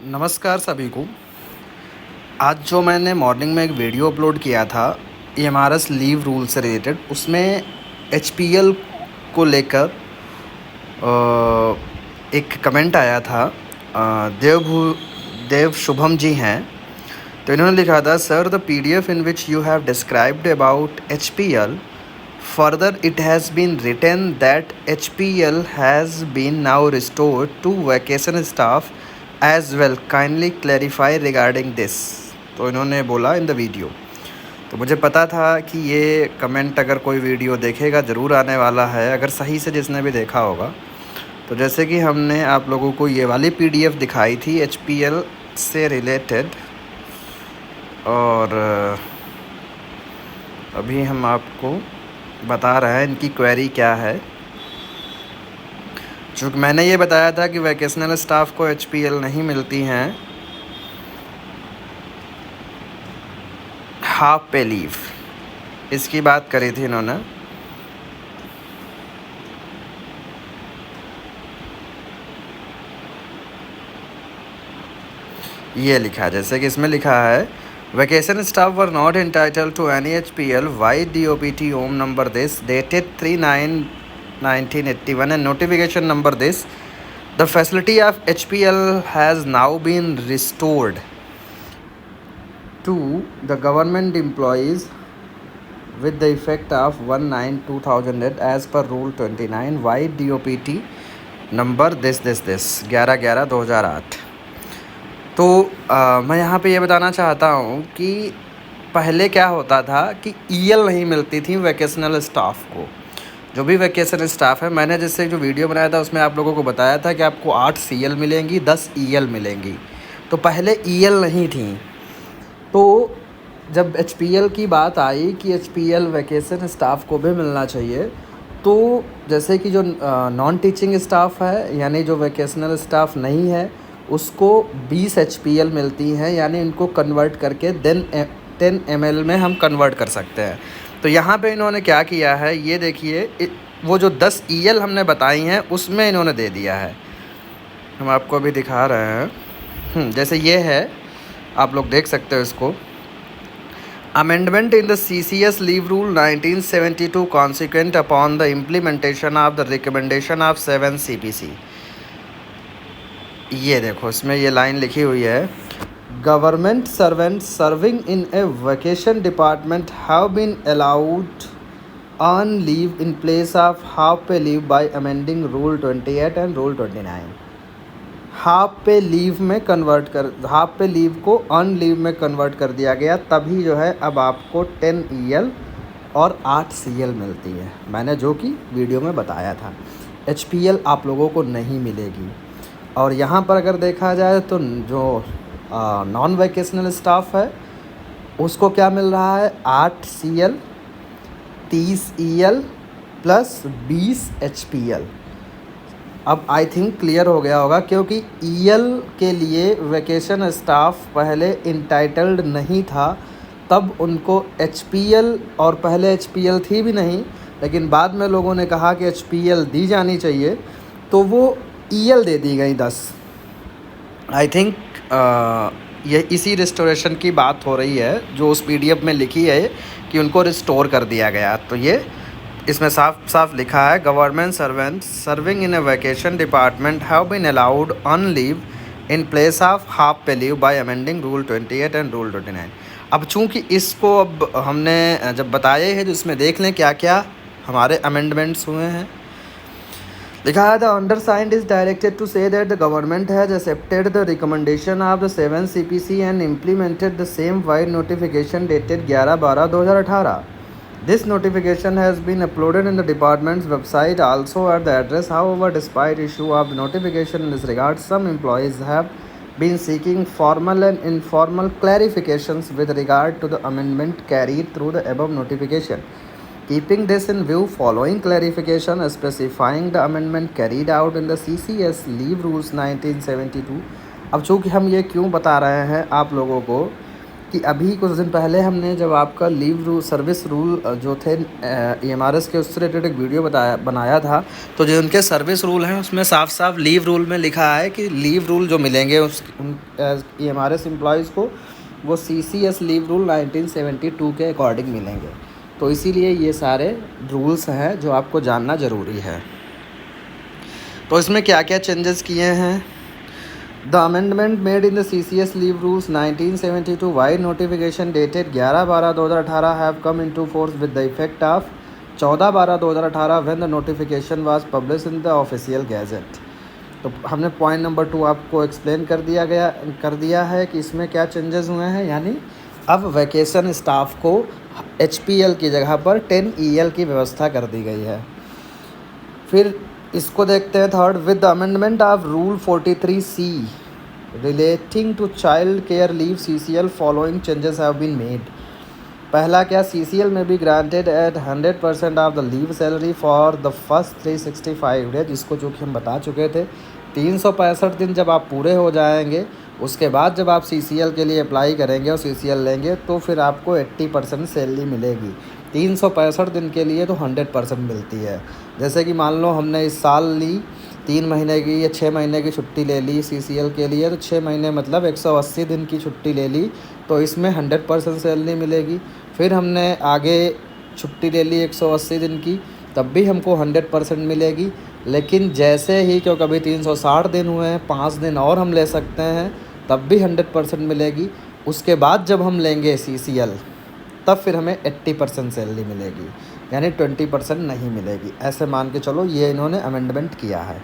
नमस्कार सभी को। आज जो मैंने मॉर्निंग में एक वीडियो अपलोड किया था ईएमआरएस लीव रूल से रिलेटेड, उसमें एचपीएल को लेकर एक कमेंट आया था। देव शुभम जी हैं, तो इन्होंने लिखा था, sir the PDF in which you have described about HPL, further it has been written that HPL has been now restored to vacation staff as well, kindly clarify regarding this. तो इन्होंने बोला इन द वीडियो। तो मुझे पता था कि ये comment अगर कोई वीडियो देखेगा ज़रूर आने वाला है, अगर सही से जिसने भी देखा होगा। तो जैसे कि हमने आप लोगों को ये वाली पीडीएफ दिखाई थी एचपीएल से रिलेटेड, और अभी हम आपको बता रहे हैं इनकी क्वेरी क्या है। चूँकि मैंने ये बताया था कि वैकेशनल स्टाफ को एचपीएल नहीं मिलती हैं हाफ पे लीव, इसकी बात करी थी इन्होंने। ये लिखा, जैसे कि इसमें लिखा है, vacation staff were not entitled to any HPL vide DoPT OM number this dated 3/9/1981 and notification number this. The facility of HPL has now been restored to the government employees with the effect of 1/9/2008 as per Rule 29 Y DOPT number this 11/11/2008। तो मैं यहाँ पे ये बताना चाहता हूँ कि पहले क्या होता था कि ईएल नहीं मिलती थी वैकेशनल स्टाफ को। जो भी वैकेशन स्टाफ है, मैंने जैसे जो वीडियो बनाया था उसमें आप लोगों को बताया था कि आपको 8 सीएल मिलेंगी, 10 ईएल मिलेंगी। तो पहले ईएल नहीं थी। तो जब एचपीएल की बात आई कि एचपीएल वैकेशन स्टाफ को भी मिलना चाहिए, तो जैसे कि जो नॉन टीचिंग स्टाफ है, यानी जो वैकेशनल स्टाफ नहीं है, उसको 20 एचपीएल मिलती हैं, यानी इनको कन्वर्ट करके 10 ml में हम कन्वर्ट कर सकते हैं। तो यहाँ पे इन्होंने क्या किया है, ये देखिए, वो जो 10 ईएल हमने बताई हैं उसमें इन्होंने दे दिया है। हम आपको अभी दिखा रहे हैं। जैसे ये है, आप लोग देख सकते हो इसको। Amendment in the CCS leave rule 1972 consequent upon the implementation of the recommendation of 7 CPC। ये देखो, इसमें ये लाइन लिखी हुई है, government servants serving in a vacation department have been allowed on leave in place of half pay leave by amending rule 28 and rule 29। Half pay leave में convert कर, half pay leave को on leave में convert कर दिया गया, तभी जो है अब आपको 10 ईएल और 8 सीएल मिलती है, मैंने जो कि वीडियो में बताया था। एचपीएल आप लोगों को नहीं मिलेगी। और यहाँ पर अगर देखा जाए तो जो नॉन वैकेशनल स्टाफ है उसको क्या मिल रहा है, 8 सीएल, 30 ईएल प्लस 20 एचपीएल। अब आई थिंक क्लियर हो गया होगा, क्योंकि ईएल के लिए वैकेशन स्टाफ पहले इंटाइटल्ड नहीं था, तब उनको एचपीएल, और पहले एचपीएल थी भी नहीं, लेकिन बाद में लोगों ने कहा कि एचपीएल दी जानी चाहिए, तो वो ईएल दे दी गई 10। आई थिंक ये इसी रिस्टोरेशन की बात हो रही है जो उस पीडीएफ में लिखी है कि उनको रिस्टोर कर दिया गया। तो ये इसमें साफ साफ लिखा है, government servants serving in a vacation department have been allowed on leave in place of half pay leave by amending rule 28 and rule 29। अब चूँकि इसको अब हमने जब बताए हैं, तो इसमें देख लें क्या क्या हमारे अमेंडमेंट्स हुए हैं। लिखा है, the undersigned is directed to say that the government has accepted the recommendation of the 7 CPC and implemented the same vide notification dated 11/12/2018। This notification has been uploaded in the department's website also at the address. However, despite issue of the notification in this regard, some employees have been seeking formal and informal clarifications with regard to the amendment carried through the above notification. Keeping this in view, following clarification specifying the amendment carried out in the CCS Leave Rules 1972। अब चूँकि हम ये क्यों बता रहे हैं आप लोगों को कि अभी कुछ दिन पहले हमने जब आपका लीव रूल सर्विस रूल जो थे EMRS के उससे रिलेटेड एक वीडियो बनाया था, तो जो उनके सर्विस रूल हैं उसमें साफ साफ लीव रूल में लिखा है कि लीव रूल जो मिलेंगे उस EMRS एम्प्लॉयज़ को वो CCS लीव रूल 1972 के अकॉर्डिंग मिलेंगे। तो इसीलिए ये सारे रूल्स हैं जो आपको जानना ज़रूरी है। तो इसमें क्या क्या चेंजेस किए हैं? The amendment made in the CCS Leave Rules 1972 by notification dated 11/12/2018 have come into force with the effect of 14/12/2018 when the notification was published in the official gazette। तो हमने पॉइंट नंबर 2 आपको explain कर दिया है कि इसमें क्या changes हुए हैं, यानी अब वैकेशन स्टाफ को HPL की जगह पर 10 EL की व्यवस्था कर दी गई है। फिर इसको देखते हैं third, with the amendment of rule 43C relating to child care leave CCL following changes have been made. पहला क्या, CCL में be granted at 100% of the leave salary for the first 365 days, जिसको जो कि हम बता चुके थे 365 दिन जब आप पूरे हो जाएंगे उसके बाद जब आप CCL के लिए अप्लाई करेंगे और CCL लेंगे तो फिर आपको 80% सैलरी मिलेगी। 365 दिन के लिए तो 100% मिलती है। जैसे कि मान लो हमने इस साल ली 3 महीने की या 6 महीने की छुट्टी ले ली CCL के लिए, तो 6 महीने मतलब 180 दिन की छुट्टी ले ली तो इसमें 100% सैलरी मिलेगी। फिर हमने आगे छुट्टी ले ली 180 दिन की, तब भी हमको 100% मिलेगी। लेकिन जैसे ही क्योंकि अभी 360 दिन हुए हैं, 5 दिन और हम ले सकते हैं तब भी 100% मिलेगी। उसके बाद जब हम लेंगे CCL तब फिर हमें 80% सैलरी मिलेगी, यानी 20% नहीं मिलेगी। ऐसे मान के चलो ये इन्होंने अमेंडमेंट किया है।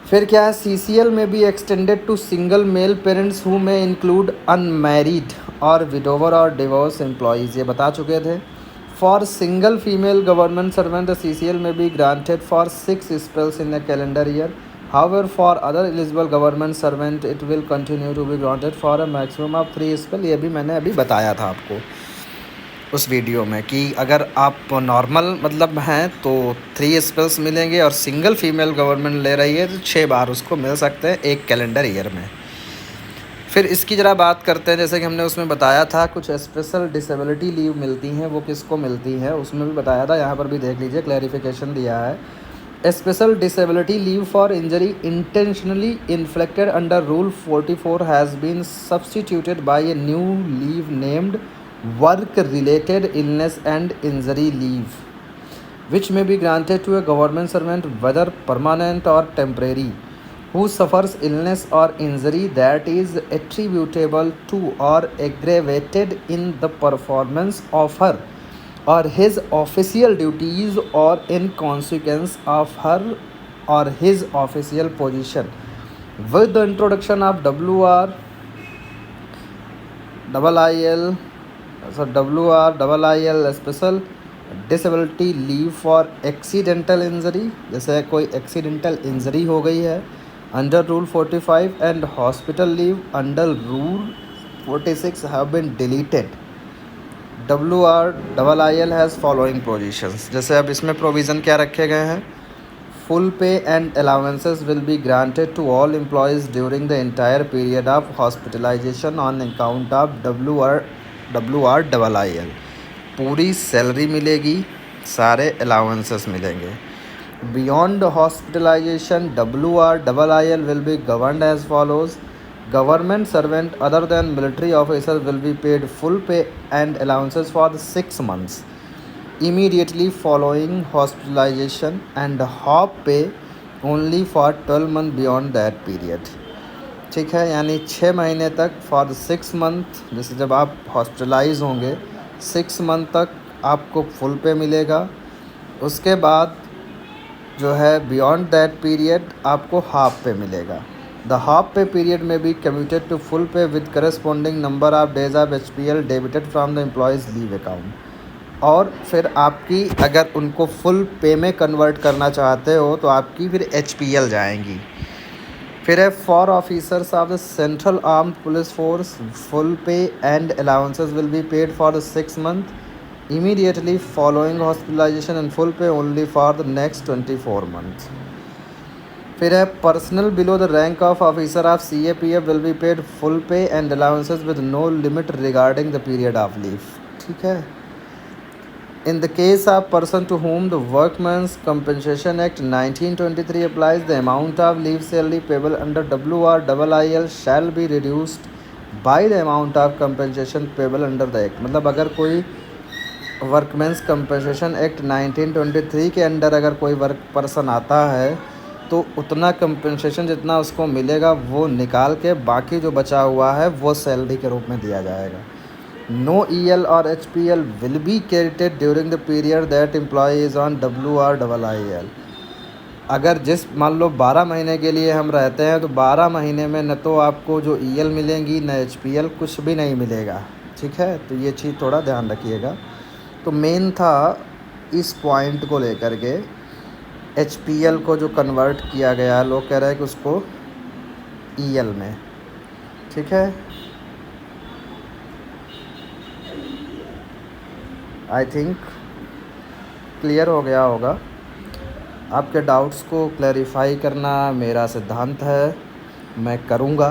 फिर क्या है, CCL में भी extended to single male parents who में इंक्लूड अनमैरिड और विडोवर और डिवोर्स एम्प्लॉयज़, ये बता चुके थे। For single female government servant the CCL में be granted for 6 spells in a calendar year. However, for other eligible government servant, it will continue to be granted for a maximum of 3 spell। ये भी मैंने अभी बताया था आपको उस video में कि अगर आप नॉर्मल मतलब हैं तो 3 स्पेल्स मिलेंगे और सिंगल फीमेल गवर्नमेंट ले रही है तो 6 बार उसको मिल सकते हैं एक कैलेंडर ईयर में। फिर इसकी ज़रा बात करते हैं, जैसे कि हमने उसमें बताया था कुछ स्पेशल डिसेबिलिटी लीव मिलती हैं, वो किसको मिलती हैं उसमें भी बताया था, यहाँ पर भी देख लीजिए क्लैरिफिकेशन दिया है। A special disability leave for injury intentionally inflicted under Rule 44 has been substituted by a new leave named Work-Related Illness and Injury Leave, which may be granted to a government servant, whether permanent or temporary, who suffers illness or injury that is attributable to or aggravated in the performance of her or his official duties or in consequence of her or his official position, with the introduction of WRIL special disability leave for accidental injury, जैसे कोई accidental injury हो गई है under Rule 45 and hospital leave under Rule 46 have been deleted। WRIL has following provisions, जैसे अब इसमें provision क्या रखे गए हैं, full pay and allowances will be granted to all employees during the entire period of hospitalisation on account of WRIL। पूरी salary मिलेगी, सारे अलाउंसेस मिलेंगे। Beyond hospitalisation WRIL will be governed as follows. Government servant other than military officers will be paid full pay and allowances for the 6 months immediately following hospitalization and half pay only for 12 months beyond that period। ठीक है, यानी 6 महीने तक for 6 month, जैसे जब आप hospitalise होंगे 6 month तक आपको फुल पे मिलेगा। उसके बाद जो है बियॉन्ड दैट पीरियड आपको हाफ पे मिलेगा। The half pay period may be commuted to full pay with corresponding number of days of HPL debited from the employee's leave account। और फिर आपकी अगर उनको फुल पे में कन्वर्ट करना चाहते हो तो आपकी फिर HPL जाएंगी। फिर है for officers of the central armed police force full pay and allowances will be paid for the 6 month immediately following hospitalization and full pay only for the next 24 months। फिर है personnel below the rank of officer of CAPF will be paid full pay and allowances with no limit regarding the period of leave. ठीक है। In the case of person to whom the Workmen's Compensation Act 1923 applies, the amount of leave salary payable under WRIIL shall be reduced by the amount of compensation payable under the act। मतलब अगर कोई workmen's compensation act 1923 के under अगर कोई work person आता है तो उतना कंपनसेशन जितना उसको मिलेगा वो निकाल के बाकी जो बचा हुआ है वो सैलरी के रूप में दिया जाएगा। No EL or HPL will be credited during the period that employee is on WRIIL। अगर जिस मान लो 12 महीने के लिए हम रहते हैं तो 12 महीने में न तो आपको जो EL मिलेंगी न HPL, कुछ भी नहीं मिलेगा। ठीक है, तो ये चीज़ थोड़ा ध्यान रखिएगा। तो मेन था इस पॉइंट को लेकर के HPL को जो कन्वर्ट किया गया, लोग कह रहे हैं कि उसको EL में। ठीक है, आई थिंक क्लियर हो गया होगा। आपके डाउट्स को क्लैरिफाई करना मेरा सिद्धांत है, मैं करूँगा।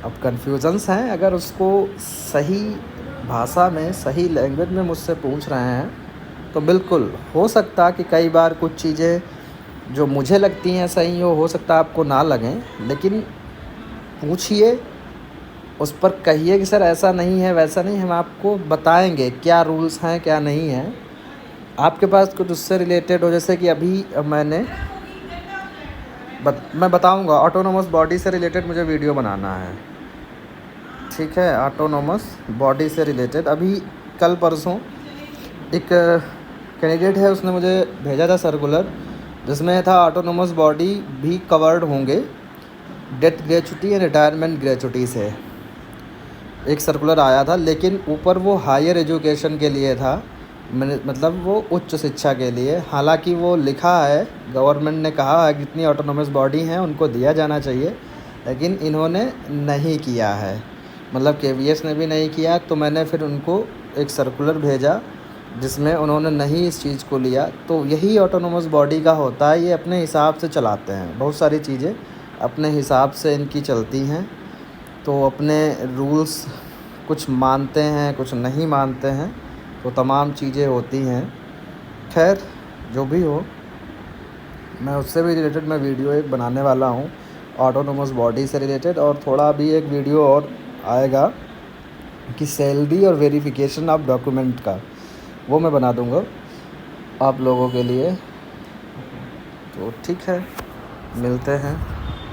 अब कन्फ्यूज़न्स हैं, अगर उसको सही भाषा में सही लैंग्वेज में मुझसे पूछ रहे हैं तो बिल्कुल हो सकता कि कई बार कुछ चीज़ें जो मुझे लगती हैं सही हो सकता आपको ना लगें, लेकिन पूछिए, उस पर कहिए कि सर ऐसा नहीं है वैसा नहीं, हम आपको बताएंगे क्या रूल्स हैं क्या नहीं है। आपके पास कुछ उससे रिलेटेड हो, जैसे कि अभी मैं बताऊंगा ऑटोनोमस बॉडी से रिलेटेड मुझे वीडियो बनाना है। ठीक है, ऑटोनोमस बॉडी से रिलेटेड अभी कल परसों एक कैंडिडेट है, उसने मुझे भेजा था सर्कुलर, जिसमें था ऑटोनोमस बॉडी भी कवर्ड होंगे death gratuity and retirement gratuity से। एक सर्कुलर आया था, लेकिन ऊपर वो हायर एजुकेशन के लिए था, मतलब वो उच्च शिक्षा के लिए। हालांकि वो लिखा है, गवर्नमेंट ने कहा है जितनी ऑटोनोमस बॉडी हैं उनको दिया जाना चाहिए, लेकिन इन्होंने नहीं किया है, मतलब KVS ने भी नहीं किया। तो मैंने फिर उनको एक सर्कुलर भेजा जिसमें उन्होंने नहीं इस चीज़ को लिया। तो यही ऑटोनोमस बॉडी का होता है, ये अपने हिसाब से चलाते हैं, बहुत सारी चीज़ें अपने हिसाब से इनकी चलती हैं। तो अपने रूल्स कुछ मानते हैं कुछ नहीं मानते हैं, तो तमाम चीज़ें होती हैं। खैर जो भी हो, मैं उससे भी रिलेटेड मैं वीडियो एक बनाने वाला हूँ ऑटोनोमस बॉडी से रिलेटेड, और थोड़ा भी एक वीडियो और आएगा कि सैलरी और वेरिफिकेशन ऑफ डॉक्यूमेंट का, वो मैं बना दूँगा आप लोगों के लिए। तो ठीक है, मिलते हैं।